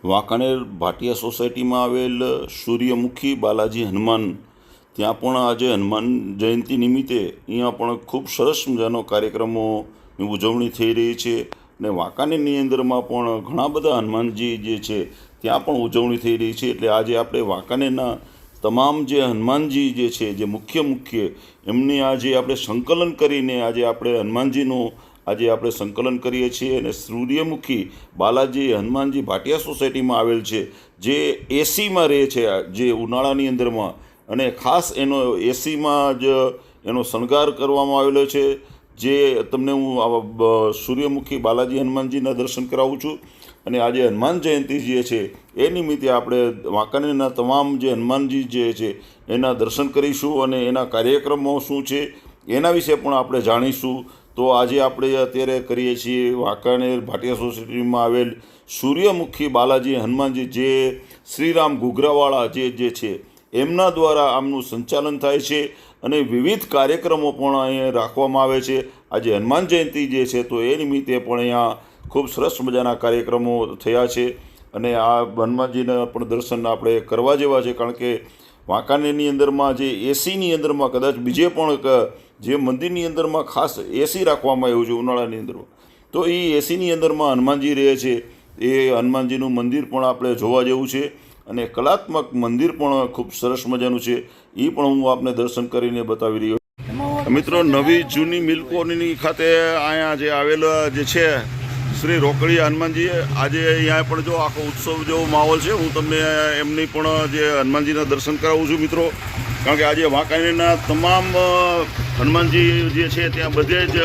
વાંકાનેર ભાટિયા સોસાયટીમાં આવેલ સૂર્યમુખી બાલાજી હનુમાન ત્યાં પણ આજે હનુમાન જયંતિ નિમિત્તે અહીંયા પણ ખૂબ સરસ મજાનો કાર્યક્રમોની ઉજવણી થઈ રહી છે અને વાંકાનેરની અંદરમાં પણ ઘણા બધા હનુમાનજી જે છે ત્યાં પણ ઉજવણી થઈ રહી છે. એટલે આજે આપણે વાંકાનેરના તમામ જે હનુમાનજી જે છે જે મુખ્ય એમની આજે આપણે સંકલન કરીને આજે આપણે હનુમાનજીનું આજે આપણે સંકલન કરીએ છીએ. અને સૂર્યમુખી બાલાજી હનુમાનજી ભાટિયા સોસાયટીમાં આવેલ છે, જે એસીમાં રહે છે જે ઉનાળાની અંદરમાં, અને ખાસ એનો એસીમાં જ એનો શણગાર કરવામાં આવેલો છે. જે તમને હું સૂર્યમુખી બાલાજી હનુમાનજીના દર્શન કરાવું છું. અને આજે હનુમાન જયંતિ જે છે એ નિમિત્તે આપણે વાંકાનેરના તમામ જે હનુમાનજી જે છે એના દર્શન કરીશું અને એના કાર્યક્રમો શું છે એના વિશે પણ આપણે જાણીશું. તો આજે આપણે અત્યારે કરીએ છીએ વાંકાનેર ભાટિયા સોસાયટીમાં આવેલ સૂર્યમુખી બાલાજી હનુમાનજી, જે શ્રીરામ ઘૂઘરાવાળા જે છે એમના દ્વારા આમનું સંચાલન થાય છે અને વિવિધ કાર્યક્રમો પણ અહીંયા રાખવામાં આવે છે. આજે હનુમાન જયંતિ જે છે તો એ નિમિત્તે પણ અહીંયા ખૂબ સરસ મજાના કાર્યક્રમો થયા છે. અને આ હનુમાનજીના પણ દર્શન આપણે કરવા જેવા છે, કારણ કે વાંકાનેરની અંદરમાં જે એસીની અંદરમાં કદાચ બીજે પણ જે મંદિરની અંદરમાં ખાસ એસી રાખવામાં આવ્યું છે ઉનાળાની અંદરમાં, તો એ એસીની અંદરમાં હનુમાનજી રહે છે. એ હનુમાનજીનું મંદિર પણ આપણે જોવા જેવું છે અને કલાત્મક મંદિર પણ ખૂબ સરસ મજાનું છે. એ પણ હું આપને દર્શન કરીને બતાવી રહ્યો છું. મિત્રો, નવી જૂની મિલ્ક કોલોની ખાતે અહીંયા જે આવેલા જે છે શ્રી રોકડિયા હનુમાનજી, આજે અહીંયા પણ જો આખો ઉત્સવ જેવો માહોલ છે. હું તમને એમની પણ જે હનુમાનજીના દર્શન કરાવું છું મિત્રો, કારણ કે આજે વાંકાનેરના તમામ હનુમાનજી જે છે ત્યાં બધે જ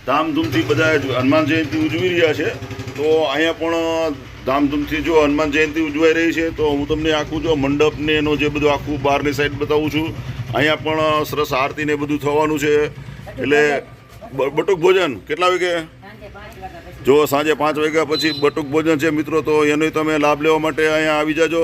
ધામધૂમથી બધા હનુમાન જયંતિ ઉજવી રહ્યા છે. તો અહીંયા પણ ધામધૂમથી જો હનુમાન જયંતિ ઉજવાઈ રહી છે. તો હું તમને આખું જો મંડપને એનો જે બધું આખું બહારની સાઈડ બતાવું છું. અહીંયા પણ સરસ આરતીને બધું થવાનું છે. એટલે બટુક ભોજન કેટલા વાગે? જો સાંજે 5 વાગ્યા પછી બટુક ભોજન છે મિત્રો, તો એનો તમે લાભ લેવા માટે અહીંયા આવી જાજો.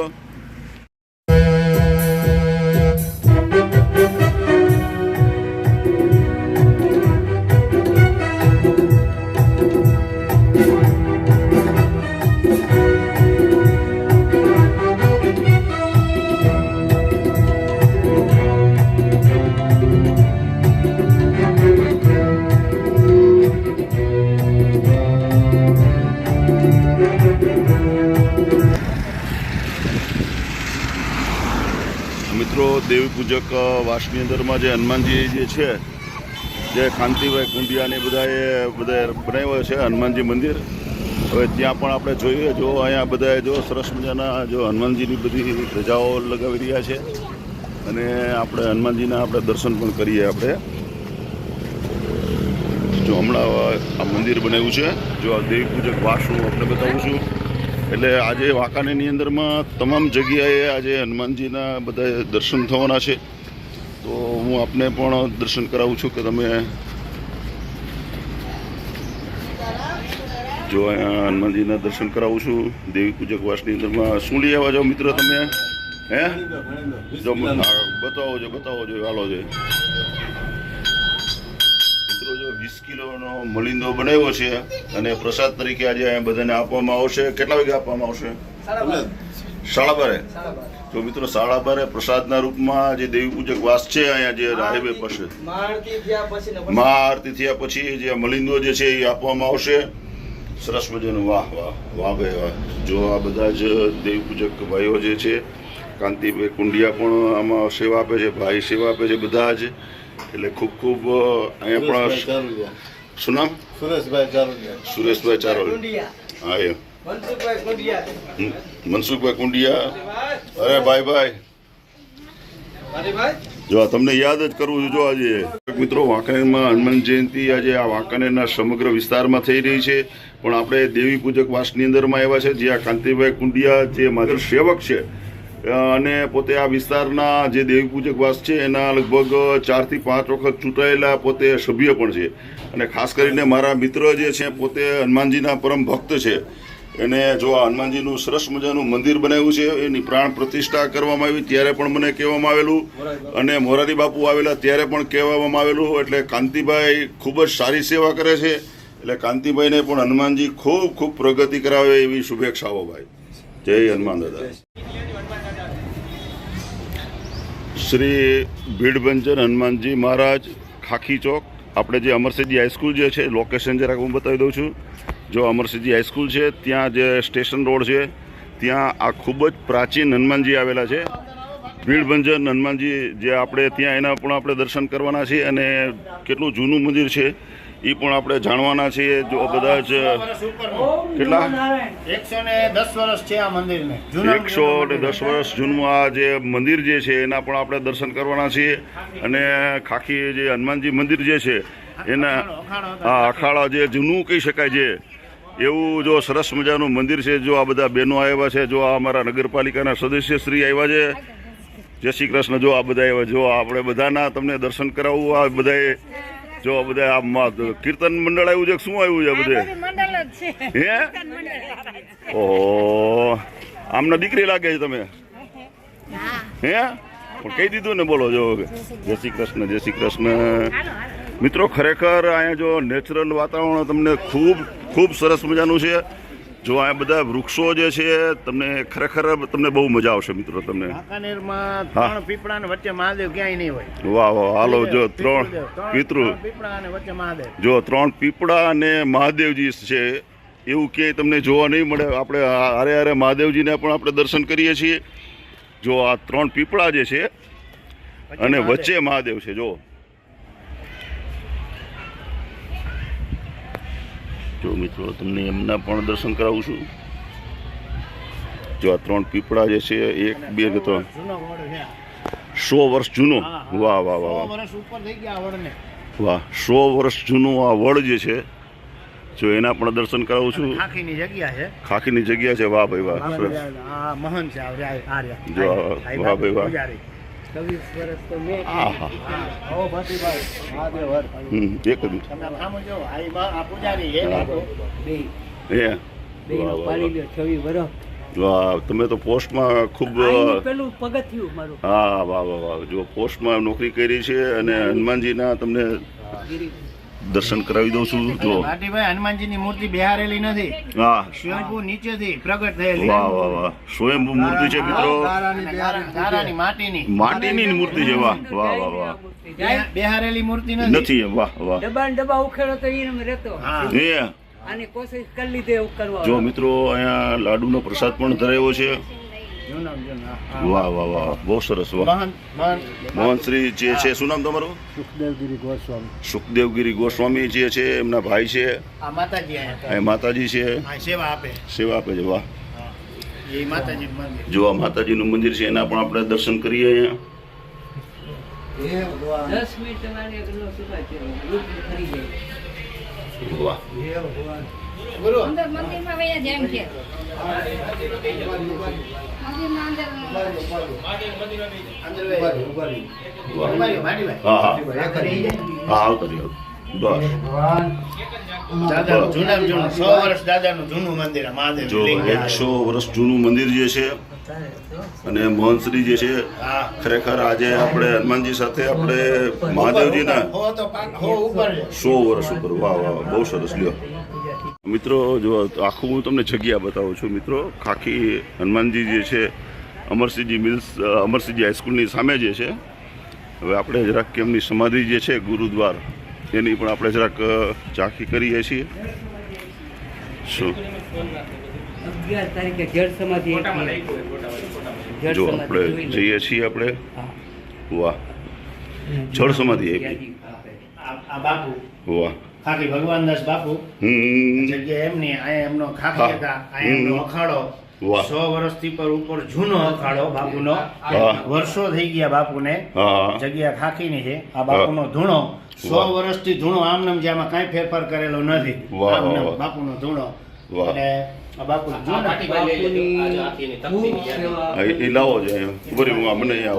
મિત્રો, દેવી પૂજક વાસની અંદરમાં જે હનુમાનજી જે છે, જે કાંતિભાઈ કુંડિયાને બધા બનાવ્યો છે હનુમાનજી મંદિર. હવે ત્યાં પણ આપણે જોઈએ, જો અહીંયા બધા જો સરસ મજાના જો હનુમાનજીની બધી ધજાઓ લગાવી રહ્યા છે અને આપણે હનુમાનજીના આપણે દર્શન પણ કરીએ. આપણે જો હમણાં આ મંદિર બનાવ્યું છે, જો આ દેવી પૂજક વાસ હું આપણે બતાવું છું. એટલે આજે વાંકાનેરની અંદરમાં તમામ જગ્યાએ આજે હનુમાનજીના બધા દર્શન થવાના છે. તો હું આપને પણ દર્શન કરાવું છું કે તમે જો અહીંયા હનુમાનજીના દર્શન કરાવું છું દેવી પૂજક વાસની અંદરમાં. શું લઈ આવવા જાઓ મિત્રો તમે? હે, જો બતાવો જો હાલો છે મિત્રો. જો 20 કિલોનો મલિંદો બનાવ્યો છે અને પ્રસાદ તરીકે આજે અહીંયા બધાને આપવામાં આવશે. કેટલા વાગે આપવામાં આવશે? 12:30. તો મિત્રો 12:30 પ્રસાદના રૂપમાં જે દેવી પૂજક વાસ છે અહીંયા જે હાઈવે પાસે મહાઆરતી થયા પછી જે મલિંદો જે છે એ આપવામાં આવશે. સરસ મજાનું. વાહ વાહ વાહ ભાઈ વાહ. જો આ બધા જ દેવી પૂજક ભાઈઓ જે છે, કાંતિભાઈ કુંડિયા પણ આમાં સેવા આપે છે, ભાઈ સેવા આપે છે બધા જ. એટલે ખૂબ અહીંયા પણ શું નામ? સુરેશભાઈ ચારોલિયા. હા, એ મનસુખભાઈ કુંડિયા. અરે ભાઈ જો તમને યાદ જ કરવું છે. જો આજે મિત્રો વાંકાનેરમાં હનુમાન જયંતિ આજે આ વાંકાનેરના સમગ્ર વિસ્તારમાં થઈ રહી છે, પણ આપણે દેવી પૂજક વાસની અંદરમાં આવ્યા છે, જ્યાં કાંતિભાઈ કુંડિયા જે માત્ર સેવક છે અને પોતે આ વિસ્તારના જે દેવી પૂજક વાસ છે એના લગભગ 4 થી 5 વખત ચૂંટાયેલા પોતે સભ્ય પણ છે. અને ખાસ કરીને મારા મિત્ર જે છે પોતે હનુમાનજીના પરમ ભક્ત છે. એને જો આ હનુમાનજીનું સરસ મજાનું મંદિર બનાવ્યું છે, એની પ્રાણ પ્રતિષ્ઠા કરવામાં આવી ત્યારે પણ મને કહેવામાં આવેલું, અને મોરારી બાપુ આવેલા ત્યારે પણ કહેવામાં આવેલું. એટલે કાંતિભાઈ ખૂબ જ સારી સેવા કરે છે. એટલે કાંતિભાઈને પણ હનુમાનજી ખૂબ ખૂબ પ્રગતિ કરાવે એવી શુભેચ્છાઓ ભાઈ. જય હનુમાન દાદા. શ્રી ભીડભંજન હનુમાનજી મહારાજ, ખાખી ચોક. આપણે જે અમરસિંહજી હાઈસ્કૂલ જે છે, લોકેશન જરાક હું બતાવી દઉં છું. જો અમરસિંહજી હાઈસ્કૂલ છે ત્યાં જે સ્ટેશન રોડ છે ત્યાં આ ખૂબ જ પ્રાચીન હનુમાનજી આવેલા છે. ભીડભંજન હનુમાનજી જે આપણે ત્યાં એના પણ આપણે દર્શન કરવાના છીએ અને કેટલું જૂનું મંદિર છે એ પણ આપણે જાણવાના છીએ. જો બધા જ કેટલા 110 વર્ષ છે આ મંદિરને. 110 વર્ષ જૂનું આ જે મંદિર જે છે એના પણ આપણે દર્શન કરવાના છીએ. અને ખાખી જે હનુમાનજી મંદિર જે છે એના આ અખાડા જે જૂનું કહી શકાય છે એવું જો સરસ મજાનું મંદિર છે. જો આ બધા બહેનો આવ્યા છે, જો આ અમારા નગરપાલિકાના સદસ્ય શ્રી આવ્યા છે. જય શ્રી કૃષ્ણ. જો આ બધા આવ્યા, જો આપણે બધાના તમને દર્શન કરાવવું. આ બધાએ જો બધા આ કીર્તન મંડળ આવ્યું છે, શું આવ્યું છે બધે? હે ઓહો, આમના દીકરી લાગે છે તમે? હે પણ કહી દીધું ને, બોલો. જો જય શ્રી કૃષ્ણ, જય શ્રી કૃષ્ણ. મિત્રો ખરેખર અહીંયા જો નેચરલ વાતાવરણ તમને ખૂબ ખૂબ સરસ મજાનું છે. જો આ બધા વૃક્ષો જે છે તમને ખરેખર તમને બહુ મજા આવશે મિત્રો. તમને વાંકાનેરમાં 3 પીપળા ને વચ્ચે મહાદેવ ક્યાંય નહીં હોય. વાહ વાહ. હાલો, જો 3 પિતૃ, પીપળા અને વચ્ચે મહાદેવ. જો 3 પીપળા અને મહાદેવજી છે એવું ક્યાંય તમને જોવા નહીં મળે. આપણે હારે હારે મહાદેવજીને પણ આપણે દર્શન કરીએ છીએ. જો આ 3 પીપળા જે છે અને વચ્ચે મહાદેવ છે. જો મિત્રો તમને એમના પણ દર્શન કરાવું છું. જો આ 3 પીપળા જે છે, 1 2 3 100 વર્ષ જૂનો. વાહ વાહ વાહ વર્ષ ઉપર થઈ ગયા વડને. વાહ, 100 વર્ષ જૂનું આ વડ જે છે, જો એના પણ દર્શન કરાવું છું. ખાખીની જગ્યા છે. ખાખીની જગ્યા છે. વાહ ભાઈ વાહ. આ મહન છે. જો વાહ ભાઈ વાહ. 24 વર્ષ તો મેં. આહા. ઓ ભાતીભાઈ મહાદેવ હર. એક જ મિનિટ. તમે આમ જો આ પૂજારી હે બાપુ બે હે નો પાડી લ્યો 26 વર્ષ. વાહ, તમે તો પોસ્ટમાં ખૂબ પેલું પગથિયું મારું. હા વાહ વાહ વાહ. જો પોસ્ટમાં નોકરી કરી છે અને હનુમાનજીના તમને દર્શન કરાવી દઉં છું. જો ભાતીભાઈ હનુમાનજીની મૂર્તિ બેહારેલી નથી. હા, સ્વયંભૂ નીચેથી પ્રગટ થયેલી. વાહ વાહ વાહ. સ્વયંભૂ મૂર્તિ છે મિત્રો. ગારાની માટીની માટીની મૂર્તિ છે. વાહ વાહ વાહ વાહ. બેહારેલી મૂર્તિ નથી. નથી. વાહ વાહ. ડબ્બા ઉખેડો તો એને રહેતો. હે આની કોશિશ કરી લીધે કરવા. જો મિત્રો અહીંયા લાડુનો પ્રસાદ પણ ધરાવ્યો છે. વાહ વાહ વાહ, બહુ સરસ. વાહ. મોહન શ્રી જે છે, શું નામ તમારું? સુખદેવગીરી ગોસ્વામી. સુખદેવગીરી ગોસ્વામી જે છે એમના ભાઈ છે. આ માતાજી આ માતાજી છે, સેવા આપે. સેવા આપે છે. વાહ. એ માતાજી મંદિર. જો આ માતાજીનું મંદિર છે, એના પણ આપણે દર્શન કરીએ અહીંયા. 10 મિનિટ તમારી આગળનો સુભા છે. ખરી જાય. વાહ. ગુરુ અંદર મંદિરમાં વયા જેમ છે મંદિરમાં અંદર હા હા હા, આવતો રહ્યો. બસ. દાદાનું જૂનામાં જૂનું 100 વર્ષ દાદાનું જૂનું મંદિર મહાદેવ. જો 100 વર્ષ જૂનું મંદિર જે છે અને મોહનશ્રી જે છે, ખરેખર આજે આપણે હનુમાનજી સાથે આપણે મહાદેવજીના 100 વર્ષ ઉપર. વાહ વાહ, બહુ સરસ. લ્યો મિત્રો, જો આખું હું તમને જગ્યા બતાવું છું મિત્રો. ખાખી હનુમાનજી જે છે, અમરસિંહજી મિલ્સ, અમરસિંહજી હાઈસ્કૂલની સામે જે છે. હવે આપણે જરાક એમની સમાધિ જે છે ગુરુદ્વાર, એની પણ આપણે જરાક ઝાંખી કરીએ છીએ. શું 11 તારીખે જળ સમાધિ. જો આપણે જઈએ છીએ આપણે. વાહ, જળ સમાધિ આપી. આ બાપુ વાહ. ખાખી ભગવાનદાસ બાપુ જગ્યા એમની. આ એમનો ખાખી હતા. આ એમનો અખાડો. 100 વર્ષથી પર ઉપર જૂનો અખાડો બાપુનો. વર્ષો થઈ ગયા બાપુને. જગ્યા ખાખીની છે. આ બાપુનો ધૂણો 100 વર્ષથી ધૂણો આમનામ, જેમાં કાંઈ ફેરફાર કરેલો નથી. આમનામ બાપુનો ધૂણો. અને આ બાપુ જુઓ ને. હા, એ લાવો છે બરી હું આ મને અહીંયા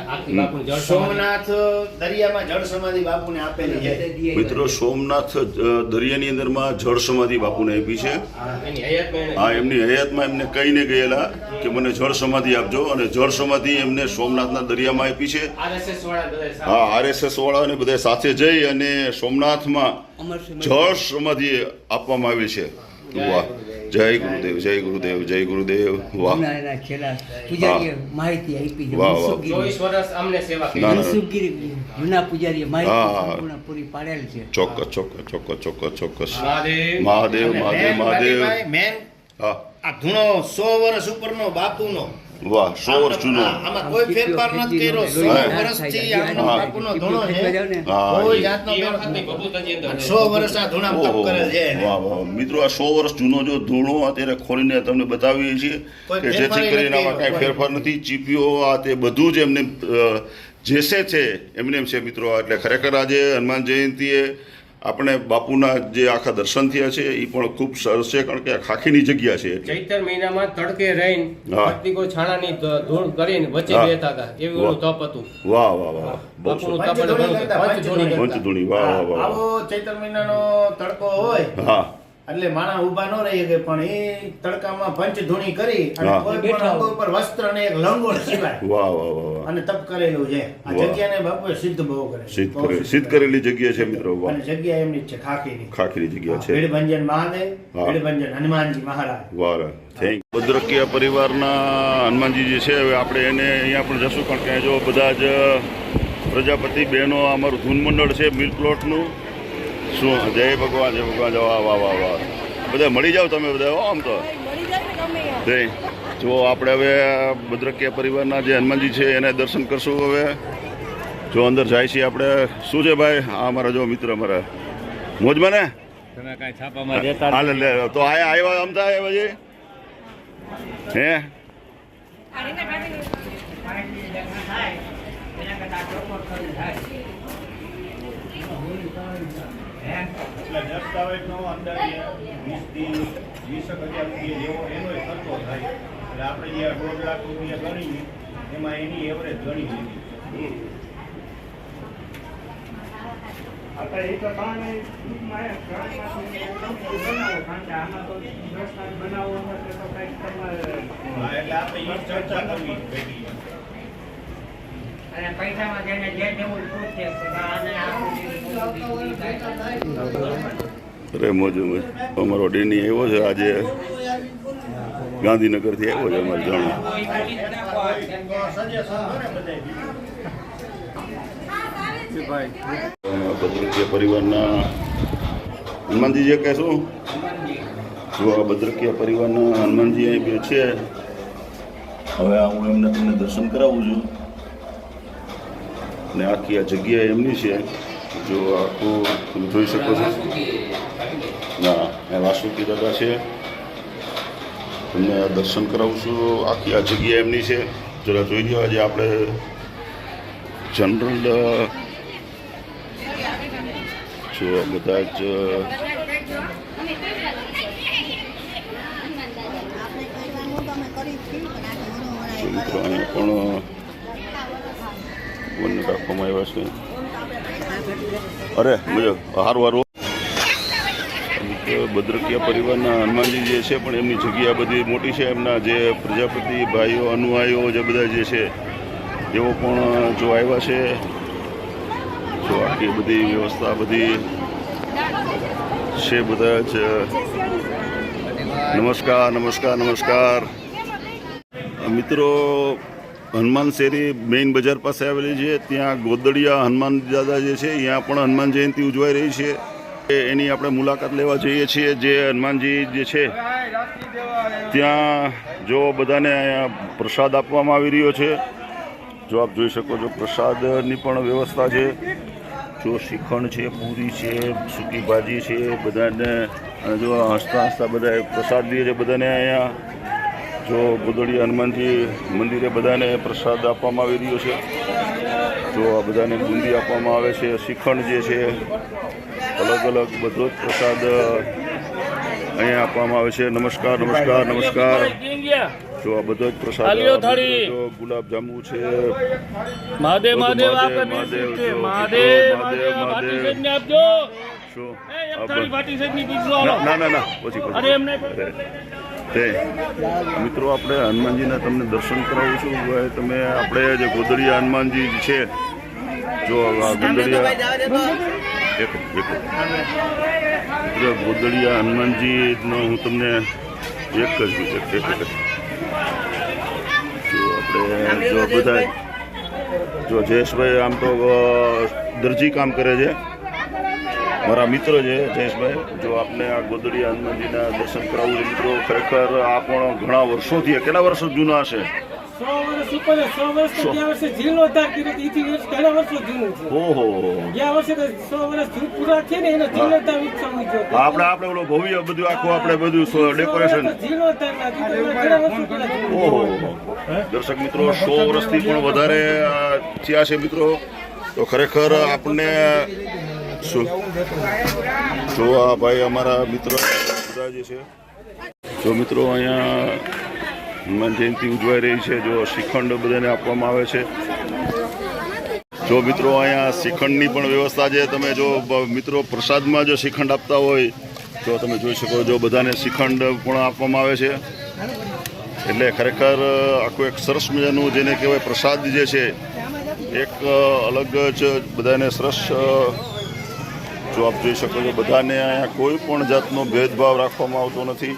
આવો સોમનાથ દરિયામાં જળ સમાધિ બાપુને આપેલી છે. મિત્રો સોમનાથ દરિયાની અંદરમાં જળ સમાધિ બાપુને આપી છે. હા, એમની હયાતમાં એમને કહીને ગયેલા કે મને જળ સમાધિ આપજો અને જળ સમાધિ એમને સોમનાથના દરિયામાં આપી છે. હા, RSS વાળા ને બધા સાથે જઈ અને સોમનાથમાં જળ સમાધિ આપવામાં આવી છે. વાહ, જય ગુરુદેવ, જય ગુરુદેવ, જય ગુરુદેવ. વાહ, માહિતી આપી છે. વાહ, વાહ. 24 વર્ષ અમને સેવા કરી. ના, ના. મનસુખગીરી જૂના પૂજારીએ હા. માહિતી સંપૂર્ણ પૂરી પાડેલ છે. ચોક્કસ ચોક્કસ ચોક્કસ ચોક્કસ ચોક્કસ. મહાદેવ. મહાદેવ, મહાદેવ, મહાદેવ. મેન હા, આ ધૂણો 100 વર્ષ ઉપરનો બાપુનો. વાહ, 100 વર્ષ જૂનો. આમાં કોઈ ફેરફાર નથી કર્યો. 100 વર્ષથી આમનો હા. બાપુનો ધૂણો છે. હા, કોઈ એ- જાતનો એ ફેરફાર વખતની નથી. પ્રભુતાજી અંદર. 100 વર્ષ આ ધૂણા તપ ઓહો, કરેલ છે એને. વાહ વાહ. મિત્રો આ 100 વર્ષ જૂનો જો ધૂણો અત્યારે ખોલીને તમને બતાવીએ છીએ કોઈ કે ફેરફાર જેથી કરીને આમાં નથી. કાંઈ ફેરફાર નથી. ચીપીઓ આ તે બધું જ એમને જેસે છે એમને એમ છે. મિત્રો એટલે ખરેખર આજે હનુમાન જયંતીએ આપણે બાપુના જે આખા દર્શન થયા છે એ પણ ખૂબ સરસ છે, કારણ કે આ ખાખીની જગ્યા છે એટલે. ચૈતર મહિનામાં તડકે રહીને હા. પ્રતિકો છાણાની ધૂળ કરીને વચ્ચે હા. બેઠા હતા. એવું વાહ. એનું તપ હતું. વાહ વાહ વાહ, બહુ બાપુનું સરસ. તપ એટલે ઘણું છે. પંચધૂણી કરતા. પંચધૂણી, વાહ વાહ વાહ. આવો ચૈત્ર મહિનાનો તડકો હોય હા, એટલે માણસ ઊભા ન રહી શકે, પણ એ તડકામાં પંચધૂણી કરી અને હા. કોઈ પણ અંગ ઉપર વસ્ત્ર અને એક લંગોટ સિવાય વાહ વાહ વાહ વાહ. અને તપ કરેલું છે. આ વાહ. જગ્યાને બાપુએ સિદ્ધ બહુ કરે. સિદ્ધ કરેલી જગ્યા છે મિત્રો. વાહ, અને જગ્યા એમની જ છે ખાખીની. ખાખીની જગ્યા છે. ભીડભંજન મહાદેવ, હા. ભીડભંજન હનુમાનજી મહારાજ. વાહ, થેન્ક. ભદ્રકીય પરિવારના હનુમાનજી જે છે હવે આપણે એને અહીંયા પણ જશું, કારણ કે જો બધા જ પ્રજાપતિ બહેનો અમારું ધૂન મંડળ છે મિલ્ક પ્લોટનું. શું જય ભગવાન, જય ભગવાન. વાહ વાહ વાહ વાહ. બધા મળી જાઓ તમે બધા. હો, આમ તો જય. જો આપણે હવે ભદ્રકીય પરિવારના જે હનુમાનજી છે એને દર્શન કરશું. હવે જો અંદર જાય છે આપણે. શું છે ભાઈ? આ અમારા જો મિત્ર અમારા મોજમાં ને તમે કાંઈ છાપામાં દેતા હાલ લે તો આવ્યા અમતા આવ્યા છે હે. દસ્તાવેજનો અંદાજે 20,000 રૂપિયા જેવો એનો ખર્ચો થાય. એટલે આપણે જે 1.5 લાખ રૂપિયા ગણીએ એમાં એની એવરેજ ગણી લીધી. આપણે એ તો બાને ટૂંકમાં એ ઘરમાંથી બનાવો, કારણ કે આમાં તો દસ્તાવેજ બનાવવો હોય તો કંઈક તમારે હા, એટલે આપણે એ ચર્ચા કરવી ભેગી. અને પૈસામાં જેને જે દેવું એ પૂછે કે આને અરે મોજ મોજ. અમારો ડેની આવ્યો છે આજે ગાંધીનગરથી આવ્યો છે અમારે જાણો. ભદ્રકીય પરિવારના હનુમાનજી જે કહેશું. જો આ ભદ્રકીય પરિવારના હનુમાનજી અહીં બે છે. હવે હું એમને તમને દર્શન કરાવું છું ને આખી આ જગ્યા એમની છે. જો આખું તમે જોઈ શકો છો. ના, એ વાસુકી દાદા છે. તમને દર્શન કરાવું છું. આખી આ જગ્યા એમની છે. જરા જોઈ લો. આજે આપણે જનરલ જો બધા જ મિત્રો અહીંયા પણ બંને રાખવામાં આવ્યા છે. અરે મજો હારું હારું. ભદ્રકીય પરિવારના હનુમાનજી જે છે પણ એમની જગ્યા બધી મોટી છે. એમના જે પ્રજાપતિ ભાઈઓ અનુયાયીઓ જે બધા જે છે એવો પણ જો આવ્યા છે. જો આખી બધી વ્યવસ્થા બધી છે. બધા જ નમસ્કાર નમસ્કાર નમસ્કાર. મિત્રો હનુમાન શેરી મેઇન બજાર પાસે આવેલી છે. ત્યાં ગોદડિયા હનુમાન દાદા જે છે ત્યાં પણ હનુમાન જયંતિ ઉજવાઈ રહી છે. એની આપણે મુલાકાત લેવા જઈએ છીએ. જે હનુમાનજી જે છે ત્યાં જો બધાને અહીંયા પ્રસાદ આપવામાં આવી રહ્યો છે. જો આપ જોઈ શકો છો પ્રસાદની પણ વ્યવસ્થા છે. જો શ્રીખંડ છે, પૂરી છે, સૂકી ભાજી છે. બધાને અને જો હસતા હસતા બધા પ્રસાદ લે છે. બધાને અહીંયા જો ગોદડિયા હનુમાનજી મંદિરે બધાને પ્રસાદ આપવામાં આવી રહ્યો છે. જો આ બધાને બુંદી આપવામાં આવે છે. શ્રીખંડ જે છે અલગ અલગ બધો જ પ્રસાદ અહીંયા આપવામાં આવે છે. નમસ્કાર નમસ્કાર નમસ્કાર. જો આ બધો જ પ્રસાદ જો ગુલાબ જાંબુ છે. મહાદેવ મહાદેવ મહાદેવ, આપે મહાદેવ, છે જો, મહાદેવ મહાદેવ, મહાદેવ ભાટી મહાદેવ. સાહેબને આપજો. શું એક આ થાળી બધું- ભાટી સાહેબની પીરસો ના આલો. ના ના ના પછી અરે પછી એમને તે મિત્રો આપણે હનુમાનજીના તમને દર્શન કરાવું છું. હવે તમે આપણે જે ગોદડિયા હનુમાનજી છે, જો આ ગોદડિયા જો ગોદડિયા હનુમાનજીનો હું તમને એક જ જો આપણે જો બધા જો જયેશભાઈ આમ તો દરજી કામ કરે છે, મારા મિત્ર છે જયેશભાઈ. જો આપને આ ગોદડિયા હનુમાનજીના દર્શન કરાવવું છે મિત્રો. ખરેખર આ પણ ઘણા વર્ષોથી, કેટલા વર્ષો જૂના હશે? 100 વર્ષ ઉપર 100 વર્ષ તો ગયા વર્ષે જીર્ણોદ્ધાર કર્યો એથી ઘણા વર્ષો જૂનું છે. ઓહો ગયા વર્ષે તો 100 વર્ષ પૂરા છે ને એનો જીર્ણોદ્ધાર ઉત્સવ ઉજવ્યો. આપણે ઓલો ભવ્ય બધું આખું આપણે બધું ડેકોરેશન. જીર્ણોદ્ધારના ઘણા વર્ષો પહેલા ઓહો દર્શક મિત્રો 100 વર્ષથી પણ વધારે થયા છે મિત્રો. તો ખરેખર આપણને શું જો આ ભાઈ અમારા મિત્ર બધા જે છે, જો મિત્રો અહીંયા હનુમાન જયંતિ ઉજવાઈ રહી છે. જો શ્રીખંડ બધાને આપવામાં આવે છે. જો મિત્રો અહીંયા શ્રીખંડની પણ વ્યવસ્થા છે. તમે જો મિત્રો પ્રસાદમાં જો શ્રીખંડ આપતા હોય તો તમે જોઈ શકો. જો બધાને શ્રીખંડ પણ આપવામાં આવે છે. એટલે ખરેખર આખું એક સરસ મજાનું જેને કહેવાય પ્રસાદ જે છે, એક અલગ જ બધાને સરસ. જો આપ જોઈ શકો છો બધાને અહીંયા કોઈ પણ જાતનો ભેદભાવ રાખવામાં આવતો નથી.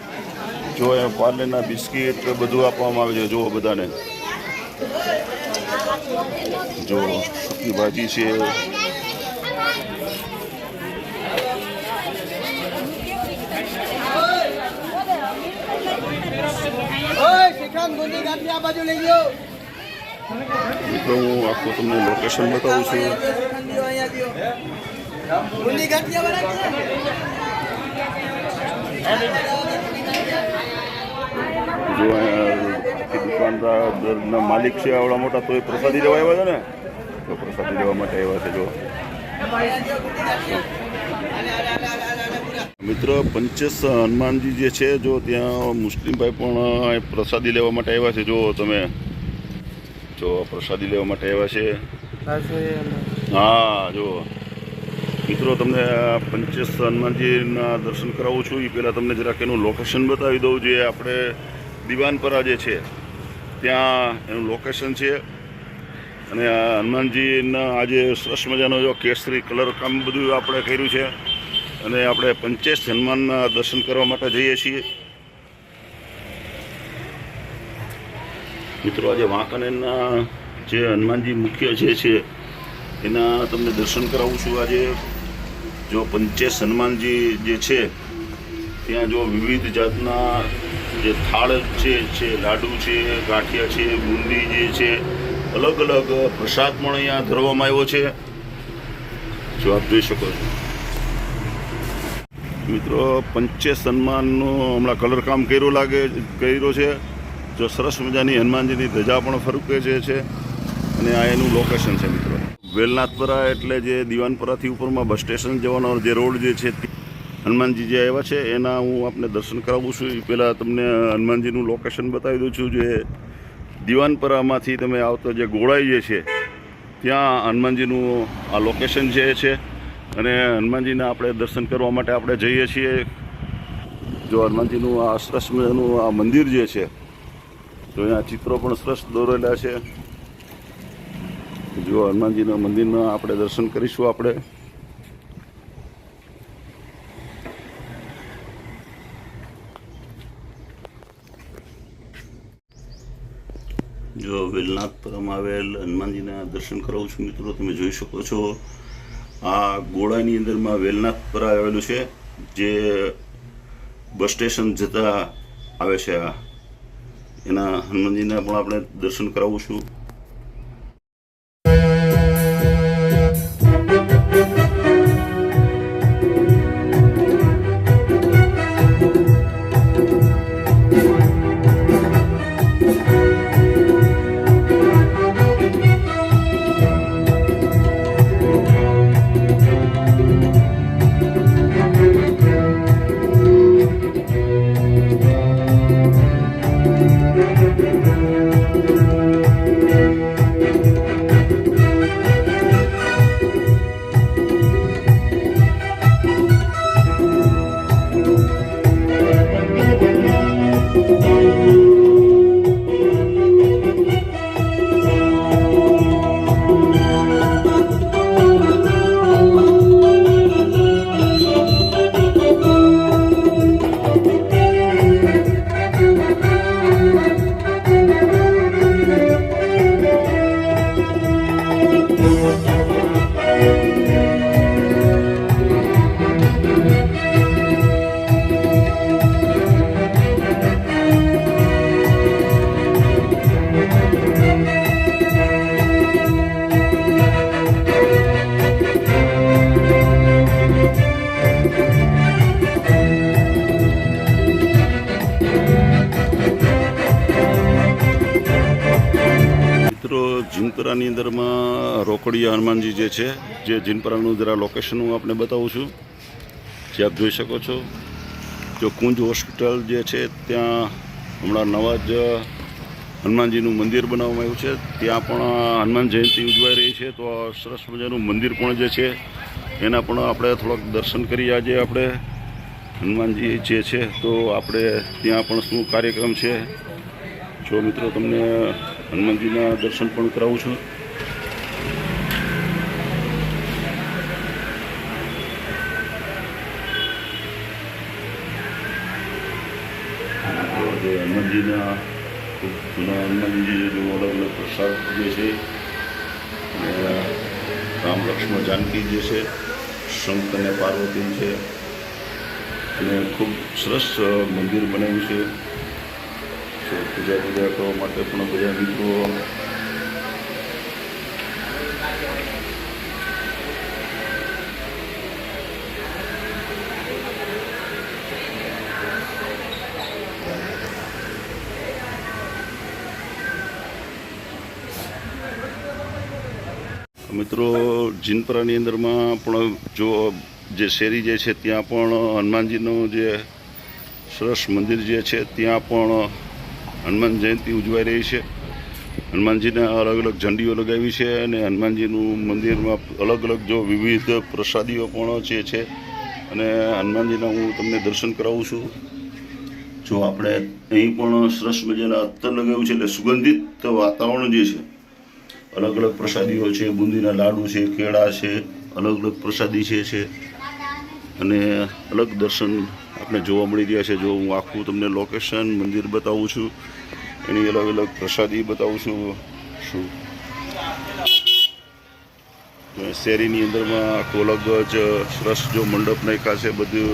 જો અહીંયા પાર્લેના બિસ્કીટ બધું આપવામાં આવે છે. જુઓ બધાને, જો સૂકી ભાજી છે. મિત્રો હું આખું તમને લોકેશન બતાવું છું. જો અહીંયા દુકાનદારના માલિક છે આવડા મોટા, તો એ પ્રસાદી લેવા આવ્યા છે ને, તો પ્રસાદી લેવા માટે આવ્યા છે. જો મિત્ર પંચેશ હનુમાનજી જે છે, જો ત્યાં મુસ્લિમ ભાઈ પણ પ્રસાદી લેવા માટે આવ્યા છે. જો તમે જો પ્રસાદી લેવા માટે આવ્યા છે. હા જો મિત્રો તમને પંચેશ હનુમાનજીના દર્શન કરાવું છું. એ પહેલાં તમને જરાક એનું લોકેશન બતાવી દઉં. જે આપણે દિવાનપરા જે છે ત્યાં એનું લોકેશન છે. અને આ હનુમાનજીના આજે સરસ મજાનો જો કેસરી કલર કામ બધું આપણે કર્યું છે. અને આપણે પંચેશ હનુમાનના દર્શન કરવા માટે જઈએ છીએ મિત્રો. આજે વાંકાનેરના જે હનુમાનજી મુખ્ય જે છે એના તમને દર્શન કરાવું છું આજે. જો પંચેશ હનુમાનજી જે છે ત્યાં જો વિવિધ જાતના જે થાળ છે, લાડુ છે, ગાંઠિયા છે, બુંદી જે છે, અલગ અલગ પ્રસાદ પણ અહીંયા ધરવામાં આવ્યો છે. જો આપ જોઈ શકો છો મિત્રો. પંચેશ હનુમાનનું હમણાં કલર કામ કર્યો છે. જો સરસ મજાની હનુમાનજીની ધજા પણ ફરકે છે. અને આ એનું લોકેશન છે મિત્રો. વેલનાથપરા એટલે જે દિવાનપરાથી ઉપરમાં બસ સ્ટેશન જવાનો જે રોડ જે છે, હનુમાનજી જે આવ્યા છે એના હું આપને દર્શન કરાવું છું. એ પહેલાં તમને હનુમાનજીનું લોકેશન બતાવી દઉં છું. જે દિવાનપરામાંથી તમે આવતો જે ગોળાઈ જે છે ત્યાં હનુમાનજીનું આ લોકેશન જે છે. અને હનુમાનજીના આપણે દર્શન કરવા માટે આપણે જઈએ છીએ. જો હનુમાનજીનું આ સરસ મજાનું આ મંદિર જે છે, તો અહીંયા ચિત્રો પણ સરસ દોરેલા છે. જો હનુમાનજીના મંદિરના આપણે દર્શન કરીશું. આપણે જો વેલનાથપુરમાં આવેલ હનુમાનજીના દર્શન કરાવું છું મિત્રો. તમે જોઈ શકો છો આ ગોળાની અંદરમાં વેલનાથપુરા આવેલું છે, જે બસ સ્ટેશન જતા આવે છે. આ એના હનુમાનજીના પણ આપણે દર્શન કરાવું છું. જીનપરાની અંદરમાં રોકડિયા હનુમાનજી જે છે, જે જીનપરાનું જરા લોકેશન હું આપને બતાવું છું, જે આપ જોઈ શકો છો. જો કુંજ હોસ્પિટલ જે છે ત્યાં હમણાં નવા જ હનુમાનજીનું મંદિર બનાવવામાં આવ્યું છે. ત્યાં પણ હનુમાન જયંતિ ઉજવાઈ રહી છે. તો આ સરસ મજાનું મંદિર પણ જે છે એના પણ આપણે થોડાક દર્શન કરીએ. આજે આપણે હનુમાનજી જે છે તો આપણે ત્યાં પણ શું કાર્યક્રમ છે, જો મિત્રો તમને હનુમાનજીના દર્શન પણ કરાવું છું. હનુમાનજીના ખૂબ જૂના હનુમાનજી જો અલગ અલગ પ્રસાદ જે છે, રામ લક્ષ્મણ જાનકી જે છે, શંકર અને પાર્વતી છે, અને ખૂબ સરસ મંદિર બનાવ્યું છે. તો પૂજા કરવા માટે પણ બધા મિત્રો જીનપરાની અંદરમાં પણ જો જે શેરી જે છે ત્યાં પણ હનુમાનજીનું જે સરસ મંદિર જે છે ત્યાં પણ હનુમાન જયંતિ ઉજવાઈ રહી છે. હનુમાનજીને અલગ અલગ ઝંડીઓ લગાવી છે અને હનુમાનજીનું મંદિરમાં અલગ અલગ જો વિવિધ પ્રસાદીઓ પણ જે છે અને હનુમાનજીના હું તમને દર્શન કરાવું છું. જો આપણે અહીં પણ સરસ મજાના અત્તર લગાવ્યું છે, એટલે સુગંધિત વાતાવરણ જે છે. અલગ અલગ પ્રસાદીઓ છે, બુંદીના લાડુ છે, કેળા છે, અલગ અલગ પ્રસાદી છે અને અલગ દર્શન આપણે જોવા મળી રહ્યા છે. જો હું આખું તમને લોકેશન મંદિર બતાવું છું, એની અલગ અલગ પ્રસાદી બતાવું છું. શેરીની અંદરમાં આખું અલગ જ સરસ જો મંડપ નાખ્યા છે, બધું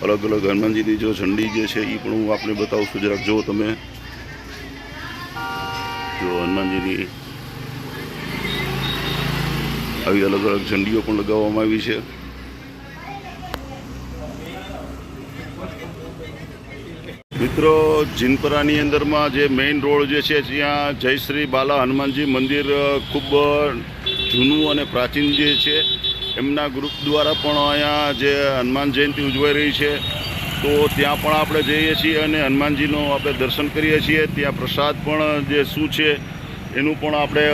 અલગ અલગ હનુમાનજીની જો ઝંડી જે છે એ પણ હું આપને બતાવું છું. જરાક જો તમે જો હનુમાનજીની આવી અલગ અલગ ઝંડીઓ પણ લગાવવામાં આવી છે. મિત્રો, જીનપરાની અંદરમાં જે મેઇન રોડ જે છે ત્યાં જય શ્રી બાલા હનુમાનજી મંદિર ખૂબ જૂનું અને પ્રાચીન જે છે એમના ગ્રુપ દ્વારા પણ અહીંયા જે હનુમાન જયંતિ ઉજવાઈ રહી છે તો ત્યાં પણ આપણે જઈએ છીએ અને હનુમાનજીનું આપણે દર્શન કરીએ છીએ. ત્યાં પ્રસાદ પણ જે શું છે એનું પણ આપણે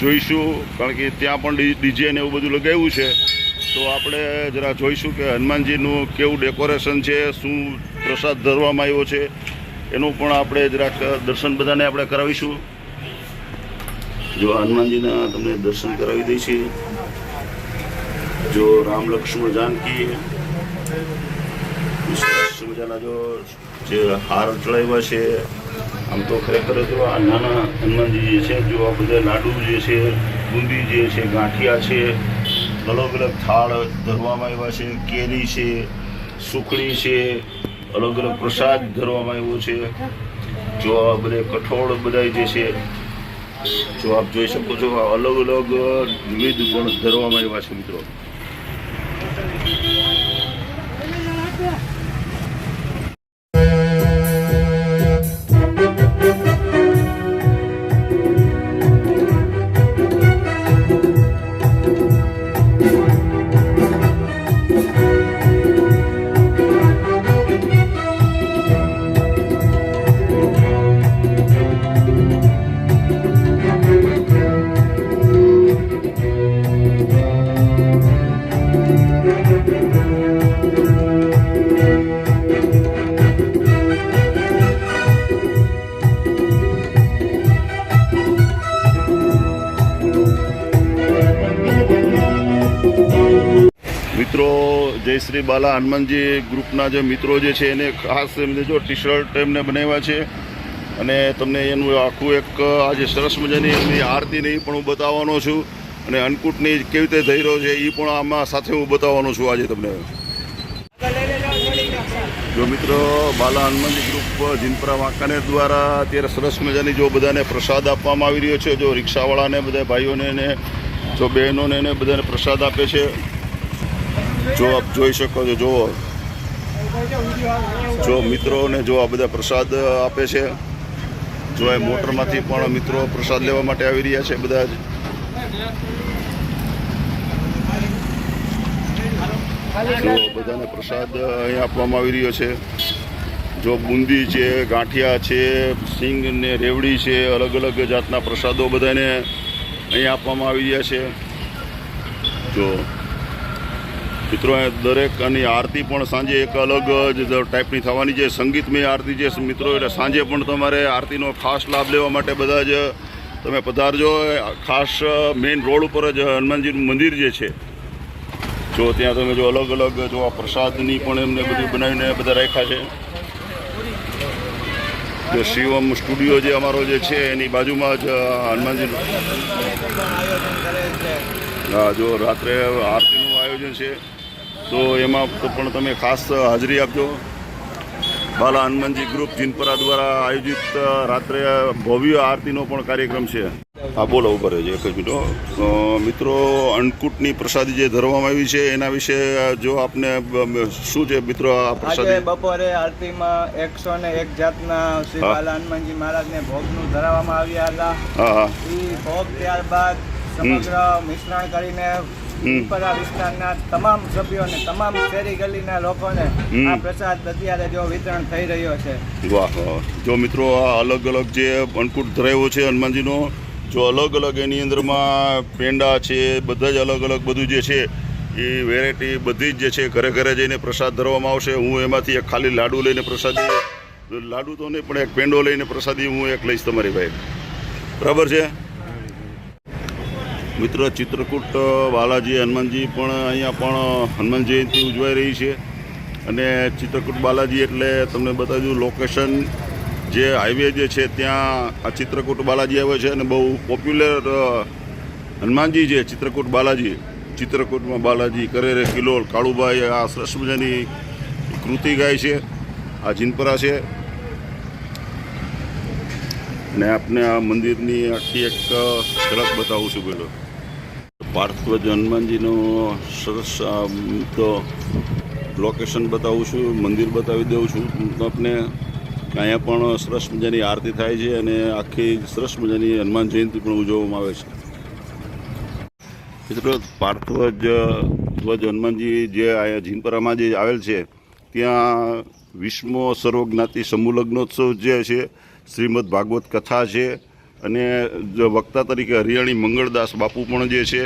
જોઈશું, કારણ કે ત્યાં પણ ડીજે ને એવું બધું લગાવ્યું છે. તો આપણે જરા જોઈશું કે હનુમાનજીનું કેવું ડેકોરેશન છે, શું પ્રસાદ ધરવામાં આવ્યો છે, એનું પણ આપણે જરાક દર્શન બધાને આપણે કરાવીશું. જો હનુમાનજીના તમને દર્શન કરાવી દઈશું. જો રામ લક્ષ્મણ જાનકી સરસ મજાના જો જે હાર ચડાવ્યા છે. આમ તો ખરેખર જો આ નાના હનુમાનજી જે છે, જો આ બધા લાડુ જે છે, બુંદી જે છે, ગાંઠિયા છે, અલગ અલગ થાળ ધરવામાં આવ્યા છે, કેરી છે, સુખડી છે, અલગ અલગ પ્રસાદ ધરવામાં આવ્યો છે. જો આ બધે કઠોળ બધા જે છે, જો આપ જોઈ શકો છો, અલગ અલગ વિવિધ પણ ધરવામાં આવ્યા છે. મિત્રો, જય શ્રી બાલા હનુમાનજી ગ્રુપના જે મિત્રો જે છે એને ખાસ એમને જો ટી શર્ટ એમને બનાવ્યા છે અને તમને એનું આખું એક આજે સરસ મજાની એમની આરતીને એ પણ હું બતાવવાનો છું અને અન્નકૂટની કેવી રીતે થઈ રહ્યો છે એ પણ આમાં સાથે હું બતાવવાનો છું આજે તમને. જો મિત્રો, બાલા હનુમાનજી ગ્રુપ જીનપરા વાંકાનેર દ્વારા અત્યારે સરસ મજાની જો બધાને પ્રસાદ આપવામાં આવી રહ્યો છે. જો રિક્ષાવાળાને બધા ભાઈઓને ને જો બહેનોને એને બધાને પ્રસાદ આપે છે. જો આપ જોઈ શકો છો, જો મિત્રોને જો આ બધા પ્રસાદ આપે છે. જો એ મોટરમાંથી પણ મિત્રો પ્રસાદ લેવા માટે આવી રહ્યા છે બધા જ. જો બધાને પ્રસાદ અહીં આપવામાં આવી રહ્યો છે. જો બુંદી છે, ગાંઠિયા છે, સિંગ ને રેવડી છે, અલગ અલગ જાતના પ્રસાદો બધાને અહીં આપવામાં આવી રહ્યા છે. જો મિત્રો દરેકની આરતી પણ સાંજે એક અલગ જ ટાઈપની થવાની છે. સંગીતમય આરતી છે મિત્રો, એટલે સાંજે પણ તમારે આરતીનો ખાસ લાભ લેવા માટે બધા જ તમે પધારજો. ખાસ મેઇન રોડ ઉપર જ હનુમાનજીનું મંદિર જે છે, જો ત્યાં તમે જો અલગ અલગ જો આ પ્રસાદની પણ એમને બધું બનાવીને બધા રાખ્યા છે. જો શિવમ સ્ટુડિયો જે અમારો જે છે એની બાજુમાં જ હનુમાનજીનું, હા, જો રાત્રે આરતીનું આયોજન છે તો એમાં પણ તમે ખાસ હાજરી આપજો. બાલા હનુમાનજી ગ્રુપ જીનપરા દ્વારા આયોજિત રાત્રે ભવ્ય આરતીનો પણ કાર્યક્રમ છે. હા, બોલો, ઉભા રહેજો એક જ મિનિટ. મિત્રો, અન્નકૂટની પ્રસાદી જે ધરવામાં આવી છે એના વિશે જો આપને શું છે મિત્રો આ પ્રસાદી? આજે બપોરે આરતીમાં 101 જાતના શ્રી બાલા હનુમાનજી મહારાજને ભોગનું ધરાવવામાં આવ્યા હતા. હા, એ ભોગ ત્યારબાદ સમગ્ર મિશ્રણ કરીને જીનપરા વિસ્તારના તમામ સભ્યોને, તમામ શેરી ગલીના લોકોને આ પ્રસાદ અત્યારે જો વિતરણ થઈ રહ્યો છે. વાહ વાહ. જો મિત્રો આ અલગ અલગ જે અન્નકૂટ ધરાવ્યો છે હનુમાનજીનો, જો અલગ અલગ એની અંદરમાં પેંડા છે, બધા જ અલગ અલગ બધું જે છે એ વેરાયટી બધી જ જે છે ઘરે ઘરે જઈને પ્રસાદ ધરવામાં આવશે. હું એમાંથી એક ખાલી લાડુ લઈને પ્રસાદી, લાડુ તો નહીં પણ એક પેંડો લઈને પ્રસાદી હું એક લઈશ તમારી ભાઈ, બરાબર છે મિત્રો? ચિત્રકૂટ બાલાજી હનુમાનજી પણ અહીંયા પણ હનુમાન જયંતિ ઉજવાઈ રહી છે. અને ચિત્રકૂટ બાલાજી એટલે તમને બતાવ્યું લોકેશન, જે હાઈવે જે છે ત્યાં આ ચિત્રકૂટ બાલાજી આવે છે. અને બહુ પોપ્યુલર હનુમાનજી છે ચિત્રકૂટ બાલાજી. ચિત્રકૂટમાં બાલાજી કરે રે કિલોલ, કાળુભાઈ, આ સરસ મજાની કૃતિ ગાય છે. આ જીનપરા છે. ને આપને આ મંદિરની આખી એક ઝલક બતાવું છું. પેલો પાર્થવજ હનુમાનજીનો સરસ તો લોકેશન બતાવું છું, મંદિર બતાવી દઉં છું આપને. અહીંયા પણ સરસ મજાની આરતી થાય છે અને આખી સરસ મજાની હનુમાન જયંતિ પણ ઉજવવામાં આવે છે. મિત્રો, પાર્થવજ હનુમાનજી જે અહીંયા જીનપરામાં જે આવેલ છે ત્યાં 20મો સર્વજ્ઞાતિ સમૂહ લગ્નોત્સવ જે છે, શ્રીમદ ભાગવત કથા છે, અને વક્તા તરીકે હરિયાણી મંગળદાસ બાપુ પણ જે છે.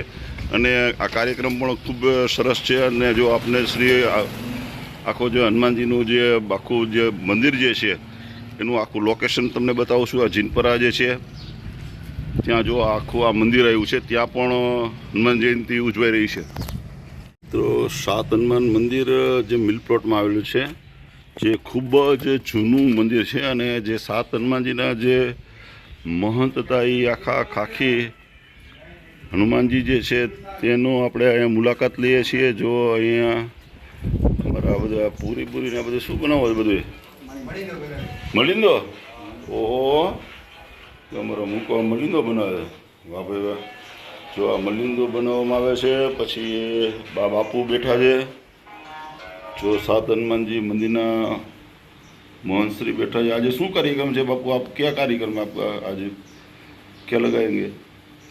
અને આ કાર્યક્રમ પણ ખૂબ સરસ છે. અને જો આપને શ્રી આખો જે હનુમાનજીનું જે આખું જે મંદિર જે છે એનું આખું લોકેશન તમને બતાવું છું. આ જીનપરા જે છે ત્યાં જો આખું આ મંદિર આવ્યું છે, ત્યાં પણ હનુમાન જયંતિ ઉજવાઈ રહી છે. તો 7 હનુમાન મંદિર જે મિલ પ્લોટમાં આવેલું છે, જે ખૂબ જ જૂનું મંદિર છે. અને જે 7 હનુમાનજીના જે મહંત હતા એ આખી હનુમાનજી જે છે તેનો આપણે અહીંયા મુલાકાત લઈએ છીએ. જો અહીંયા અમારા બધા પૂરીને બધું શું બનાવો છે? બધું મલિંદો. ઓહો, અમારો મૂકો મલિંદો બનાવે. વાહ ભાઈ વાહ. જો આ મલિંદો બનાવવામાં આવે છે. પછી બાપુ બેઠા છે. જો 7 હનુમાનજી મંદિરના મોહનશ્री बैठा है. आज शू कार्यक्रम है बापू? आप क्या कार्यक्रम आप आज क्या लगाएंगे?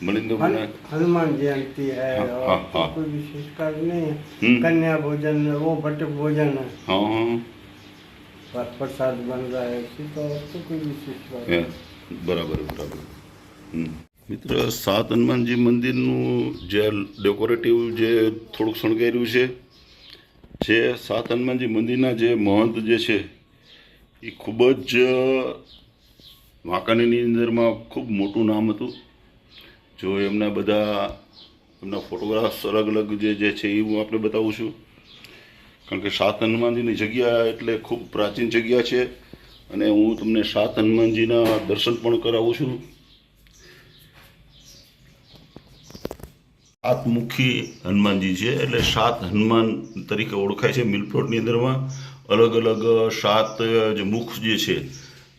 मलिंदो बनाए हनुमान जयंती है। हाँ, हाँ। कोई विशेष कार्य नहीं है। कन्या भोजन, वो बटक भोजन है। हाँ, प्रसाद बन रहा है, इसी तो कोई विशेष बात है. बराबर. મિત્ર, 7 હનુમાનજી મંદિરનું જે ડેકોરેટિવ જે થોડુંક શણગાર્યું છે, જે 7 હનુમાનજી મંદિરના જે મહંત જે છે એ ખૂબ જ વાંકાનેરની અંદરમાં ખૂબ મોટું નામ હતું. જો એમના બધા એમના ફોટોગ્રાફ્સ અલગ અલગ જે છે એ હું આપણે બતાવું છું. કારણ કે 7 હનુમાનજીની જગ્યા એટલે ખૂબ પ્રાચીન જગ્યા છે. અને હું તમને 7 હનુમાનજીના દર્શન પણ કરાવું છું. 7 મુખી હનુમાનજી છે, એટલે 7 હનુમાન તરીકે ઓળખાય છે. મિલ પ્લોટની અંદરમાં અલગ અલગ 7 જે મુખ જે છે,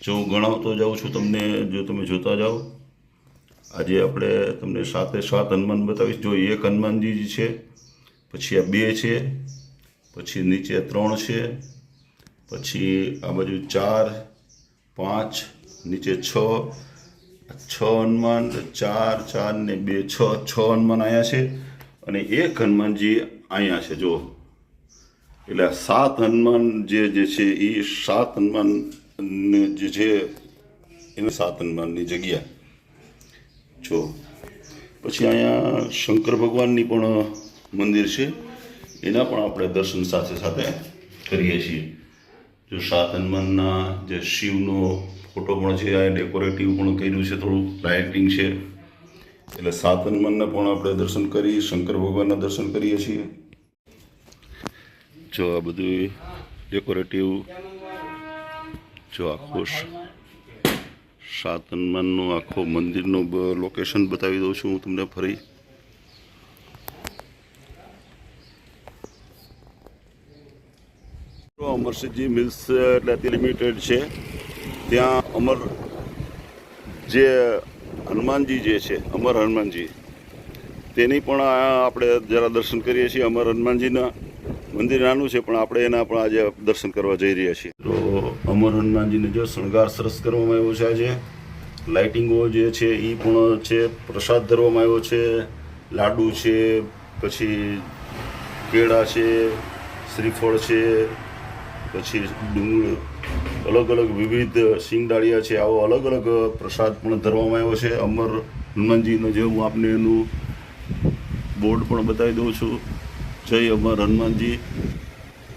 જો હું ગણાવતો જાઉં છું તમને, જો તમે જોતા જાઓ. આજે આપણે તમને 7 હનુમાન બતાવીશ. જો એક હનુમાનજી છે, પછી આ 2 છે, પછી નીચે 3 છે, પછી આ બાજુ 4, 5 નીચે 6 હનુમાન, 4 4 ને 2 6 હનુમાન અહીંયા છે અને એક હનુમાનજી અહીંયા છે જો. એટલે 7 હનુમાન જે છે એ 7 હનુમાન જે છે એને 7 હનુમાનની જગ્યા જો. પછી અહીંયા શંકર ભગવાનની પણ મંદિર છે, એના પણ આપણે દર્શન સાથે સાથે કરીએ છીએ. જો 7 હનુમાનના જે શિવનો ફોટો પણ છે, આ ડેકોરેટિવ પણ કર્યું છે, થોડું લાઇટિંગ છે. એટલે 7 હનુમાનના પણ આપણે દર્શન કરી, શંકર ભગવાનના દર્શન કરીએ છીએ. જો આ બધું ડેકોરેટિવ જો આખું 7 હનુમાનનું આખો મંદિરનું લોકેશન બતાવી દઉં છું હું તમને ફરી. અમરસિંહજી મિલ્સ એટલે લિમિટેડ છે, ત્યાં અમર જે હનુમાનજી જે છે, અમર હનુમાનજી, તેની પણ આપણે જરા દર્શન કરીએ છીએ. અમર હનુમાનજીના મંદિર નાનું છે પણ આપણે એના પણ આજે દર્શન કરવા જઈ રહ્યા છીએ. તો અમર હનુમાનજીને જો શણગાર સરસ કરવામાં આવ્યો છે. આજે લાઇટિંગો જે છે એ પણ છે, પ્રસાદ ધરવામાં આવ્યો છે, લાડુ છે, પછી કેળા છે, શ્રીફળ છે, પછી ડુંગળી, અલગ અલગ વિવિધ સિંગદાળિયા છે, આવો અલગ અલગ પ્રસાદ પણ ધરવામાં આવ્યો છે. અમર હનુમાનજીનો જે હું આપને એનું બોર્ડ પણ બતાવી દઉં છું. જય અમર હનુમાનજી.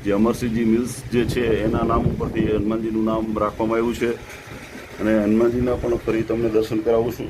જે અમરસિંહજી મિલ્સ જે છે એના નામ ઉપરથી હનુમાનજીનું નામ રાખવામાં આવ્યું છે. અને હનુમાનજીના પણ ફરી તમને દર્શન કરાવું છું.